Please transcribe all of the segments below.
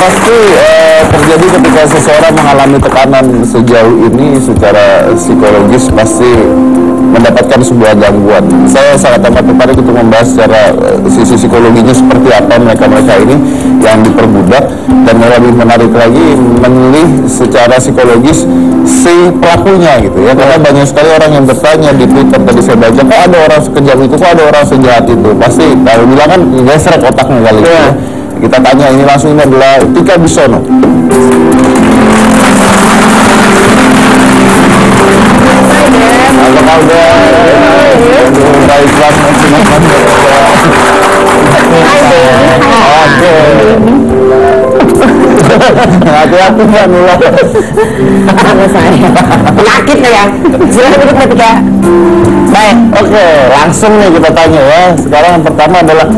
pasti terjadi ketika seseorang mengalami tekanan sejauh ini secara psikologis pasti mendapatkan sebuah gangguan. Saya sangat amat tertarik untuk membahas secara sisi psikologinya seperti apa mereka ini yang diperbudak, dan yang lebih menarik lagi menilai secara psikologis si pelakunya gitu ya, karena banyak sekali orang yang bertanya di Twitter tadi saya baca, kok ada orang sekejam itu, kok ada orang sejahat itu. Pasti kalau bilang kan gesrek otaknya kali ya. Kita tanya ini langsung, ini adalah Tika Bisono. Apa kabar? Baiklah, hati-hati ya Nula. Sama saya penyakit ya. Silakan Tika. Baik, oke, langsung nih kita tanya ya. Sekarang yang pertama adalah,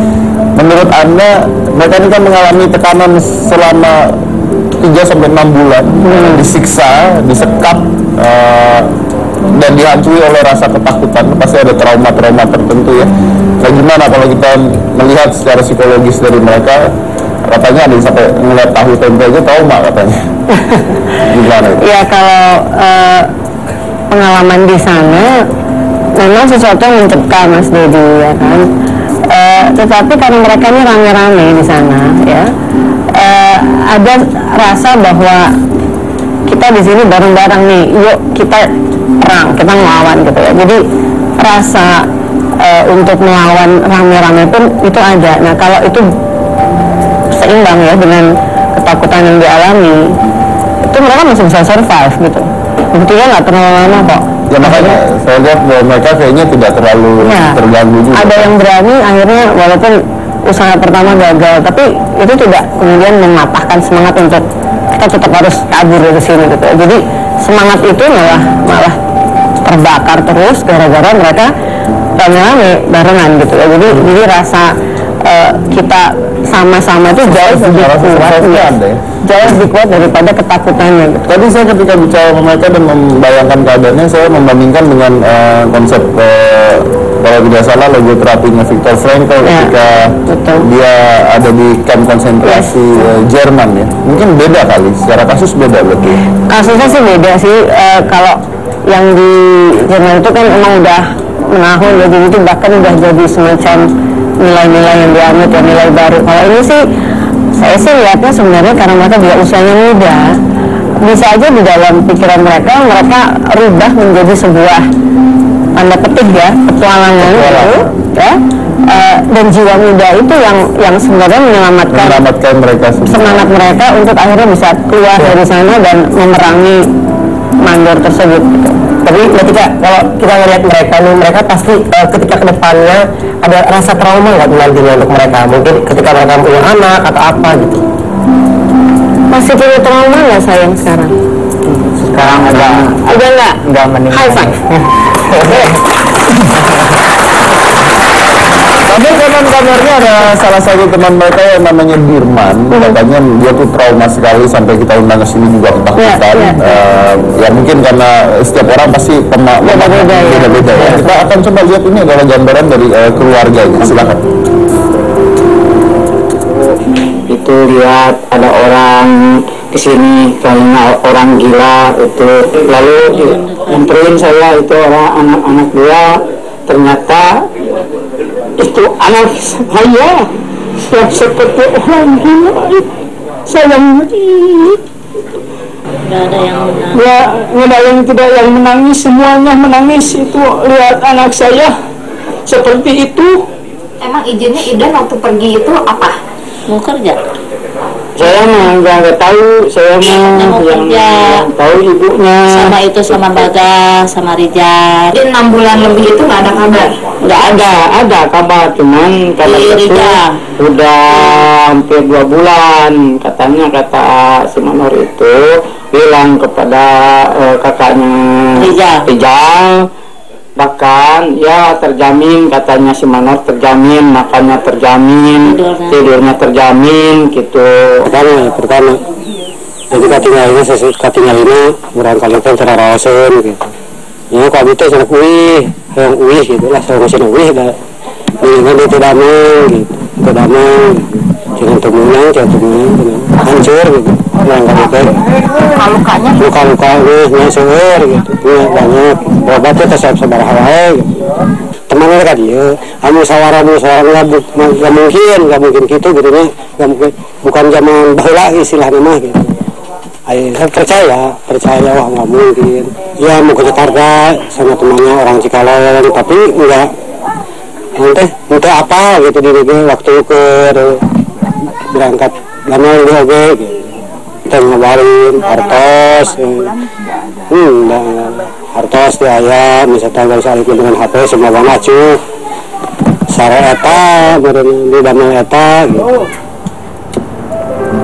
menurut Anda mereka ini kan mengalami tekanan selama 3-6 bulan, disiksa, disekap, dan dihantui oleh rasa ketakutan. Pasti ada trauma-trauma tertentu ya. Nah, gimana kalau kita melihat secara psikologis dari mereka? Katanya ada yang sampai ngeliat tahu tempe aja trauma katanya. Gimana itu? Ya kalau pengalaman di sana memang sesuatu yang mencekam, Mas Dedi, ya kan. Tetapi karena mereka ini rame-rame di sana ya, ada rasa bahwa kita di sini bareng-bareng nih, yuk kita perang, kita melawan gitu ya. Jadi rasa untuk melawan rame-rame pun itu ada. Nah kalau itu seimbang ya dengan ketakutan yang dialami, itu mereka masih bisa survive gitu. Buktinya nggak terlalu lama kok. Ya makanya saya lihat bahwa mereka kayaknya tidak terlalu terganggu juga. Ada yang berani akhirnya walaupun usaha pertama gagal, tapi itu tidak kemudian mematahkan semangat untuk kita tetap harus kabur dari sini gitu. Jadi semangat itu malah terbakar terus gara-gara mereka rame-rame barengan gitu ya. Jadi rasa kita sama-sama itu jauh lebih kuat ya. Jauh lebih kuat daripada ketakutannya gitu. Tadi saya ketika bicara sama mereka dan membayangkan keadaannya, saya membandingkan dengan konsep kalau tidak salah logoterapinya Viktor Frankl ketika dia ada di kamp konsentrasi Jerman ya. Mungkin beda kali, secara kasus beda berarti. Kasusnya sih beda sih. Kalau yang di Jerman itu kan emang udah menahun ya, jadi itu bahkan udah jadi semacam nilai-nilai yang diambil ya, nilai baru. Kalau ini sih saya sih lihatnya sebenarnya karena mereka juga usianya muda, bisa aja di dalam pikiran mereka rubah menjadi sebuah tanda petik ya, petualangan itu ya, dan jiwa muda itu yang sebenarnya menyelamatkan mereka, semangat mereka untuk akhirnya bisa keluar dari sana dan memerangi mandor tersebut gitu. Tapi ketika kalau kita melihat mereka pasti ketika kedepannya ada rasa trauma nggak nantinya untuk mereka, mungkin ketika mereka punya anak atau apa gitu. Masih punya trauma nggak sayang sekarang? Sekarang udah nggak meninggal. High five. Tapi kabarnya ada salah satu teman mereka yang namanya Dirman, katanya dia tuh trauma sekali sampai kita undang ke sini juga ketakutan. Ya mungkin karena setiap orang pasti beda-beda ya. Kita akan coba lihat, ini adalah gambaran dari keluarganya. Silakan. Itu lihat ada orang kesini kayaknya orang gila itu, lalu nyamperin saya, itu orang anak-anak dia, ternyata itu anak saya yang seperti orang gila. Saya ngeri. Nggak ada yang tidak yang menangis, semuanya menangis. Itu lihat anak saya seperti itu. Emang izinnya Idan waktu pergi itu apa? Mau kerja? Saya mah nggak tahu, saya mah yang tahu ibunya. Sama itu, sama Bagas, sama Rijal. Jadi 6 bulan lebih itu nggak ada kabar? Nggak ada kabar, cuman kabar itu udah hampir 2 bulan. Katanya kata si Manor itu bilang kepada kakaknya Rijal, bahkan ya terjamin, katanya si Manor terjamin, makannya terjamin, tidurnya terjamin gitu. Pertama jadi katinggal ini barangkali kan cara rawasan gitu ya, kok itu sangat yang gitu lah, saya masih dah ini kan itu damang gitu, itu damang dengan temunya hancur gitu. Luka-luka seueur gitu. Punya banyak obatnya kesep sebarang hawae gitu. Temannya kan dia, musyawarah nggak mungkin gitu nya, nggak mungkin, bukan zaman baheula istilahnya mah gitu. Saya percaya wah nggak mungkin. Ya mau ke Jakarta sama temannya orang Cikalong, tapi enggak nanti apa gitu di waktu ke berangkat lama gitu. Kita ngabarin hartos, hartos di ayam, misalnya nggak usah ikut dengan HP semua bang acuh, sare eta, di damai eta gitu.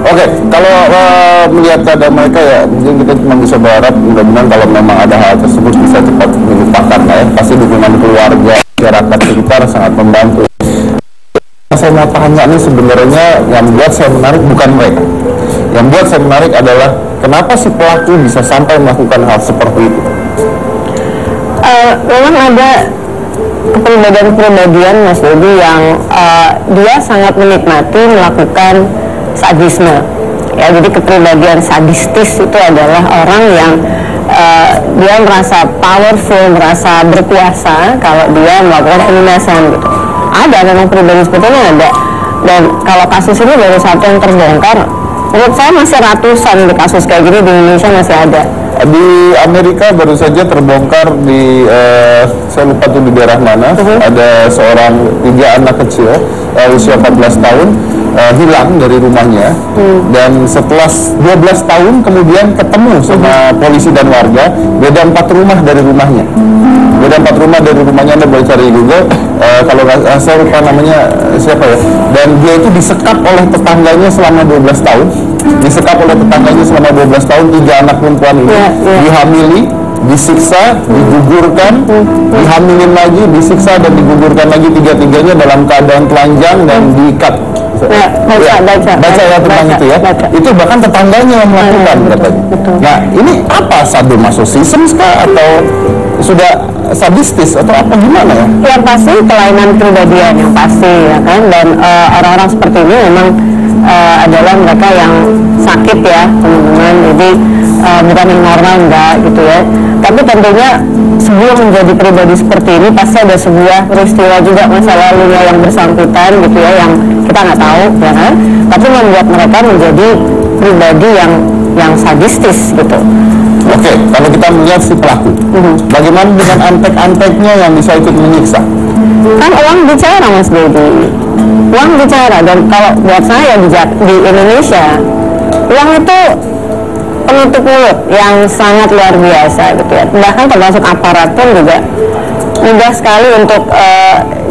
Oke, kalau melihat keadaan mereka ya, mungkin kita cuma bisa berharap mudah-mudahan kalau memang ada hal tersebut bisa cepat dilupakan lah ya. Pasti dukungan keluarga, masyarakat sekitar sangat membantu. Saya mau tanya nih sebenarnya yang buat saya menarik bukan mereka. Yang buat saya menarik adalah kenapa si pelaku bisa sampai melakukan hal seperti itu? Memang ada kepribadian Mas Dodi yang dia sangat menikmati melakukan sadisme. Ya, jadi kepribadian sadistis itu adalah orang yang dia merasa powerful, merasa berkuasa kalau dia melakukan penindasan gitu. Ada memang pribadi seperti ini ada. Dan kalau kasus ini baru satu yang terbongkar, menurut saya masih ratusan di kasus kayak gini di Indonesia masih ada. Di Amerika baru saja terbongkar di saya lupa tuh di daerah mana, ada seorang 3 anak kecil usia 14 tahun hilang dari rumahnya, dan setelah 12 tahun kemudian ketemu sama polisi dan warga. Beda 4 rumah dari rumahnya. Anda boleh cari di Google, kalau saya lupa namanya siapa ya, dan dia itu disekap oleh tetangganya selama 12 tahun, 3 anak perempuan ini dihamili, disiksa, digugurkan, dihamilin lagi, disiksa dan digugurkan lagi, 3-tiganya dalam keadaan telanjang dan diikat. Baca ya tentang itu ya. Itu bahkan tetangganya yang melakukan katanya. Nah, ini apa, sadomasochism kah atau sudah sadistis atau apa gimana ya? Yang pasti kelainan kepribadian yang pasti ya kan, dan orang-orang seperti ini memang adalah mereka yang sakit ya teman-teman. Jadi bukan yang normal enggak gitu ya. Tapi tentunya sebelum menjadi pribadi seperti ini pasti ada sebuah peristiwa juga masa lalunya yang bersangkutan gitu ya, yang kita nggak tahu ya kan. Tapi membuat mereka menjadi pribadi yang sadistis gitu. Oke, kalau kita melihat si pelaku, bagaimana dengan antek-anteknya yang bisa ikut menyiksa? Kan uang bicara Mas Dedi, uang bicara. Dan kalau buat saya di Indonesia, uang itu penutup mulut yang sangat luar biasa gitu ya. Bahkan termasuk aparat pun juga mudah sekali untuk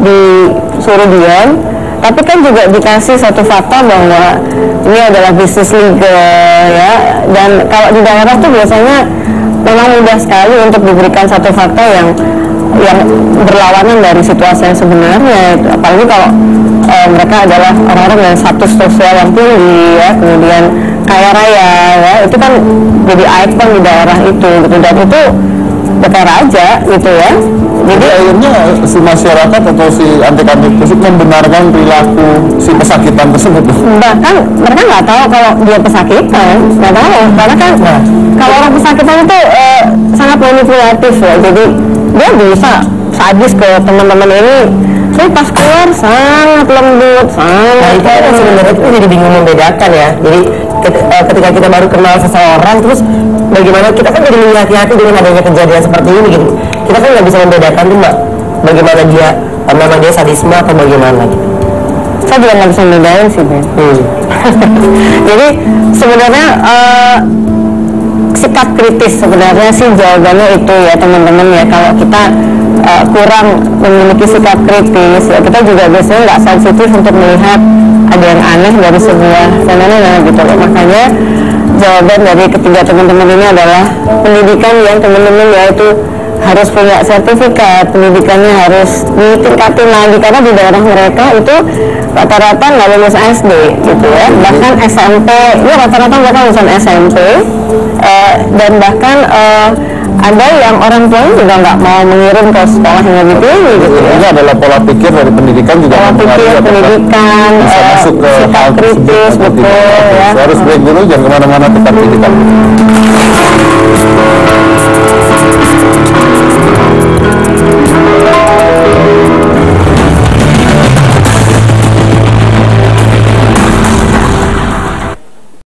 disuruh diam. Tapi kan juga dikasih satu fakta bahwa ini adalah bisnis legal ya. Dan kalau di daerah tuh biasanya memang mudah sekali untuk diberikan satu fakta yang berlawanan dari situasi yang sebenarnya. Apalagi kalau mereka adalah orang-orang yang status sosial yang tinggi ya, kemudian kaya raya ya, itu kan jadi ikon di daerah itu gitu. Dan itu benar aja gitu ya. Jadi akhirnya si masyarakat atau si antek-antek tersebut membenarkan perilaku si pesakitan tersebut. Bahkan mereka nggak tahu kalau dia pesakitan, nggak tahu, karena kan kalau orang pesakitan itu sangat manipulatif ya. Jadi dia bisa sadis ke teman-teman ini. Tapi pas keluar sangat lembut, sangat. Nah, sebenarnya itu jadi bingung membedakan ya. Jadi ketika kita baru kenal seseorang, terus bagaimana kita kan jadi hati-hati dengan adanya kejadian seperti ini gitu. Kita kan nggak bisa membedakan tuh Mbak, bagaimana dia memang dia sadisme atau bagaimana gitu. Saya juga nggak bisa membedain sih Ben. Jadi sebenarnya sikap kritis sebenarnya sih jawabannya itu ya teman-teman ya. Kalau kita kurang memiliki sikap kritis ya, kita juga biasanya nggak sensitif untuk melihat ada yang aneh dari sebuah fenomena gitu loh. Makanya jawaban dari ketiga teman-teman ini adalah pendidikan yang teman-teman yaitu harus punya sertifikat, pendidikannya harus ditingkatin lagi karena di daerah mereka itu rata-rata nggak lulus SD gitu ya, bahkan SMP, ya rata-rata mereka lulusan SMP dan bahkan ada yang orang tuanya juga nggak mau mengirim ke sekolah yang lebih tinggi gitu ya. Ini adalah pola pikir dari pendidikan juga Pola pikir mempengaruhi apakah pendidikan, bisa masuk ke sikap hal tersebut kritis, atau betul tidak. ya. Saya harus break dulu, jangan kemana-mana, tetap di kita.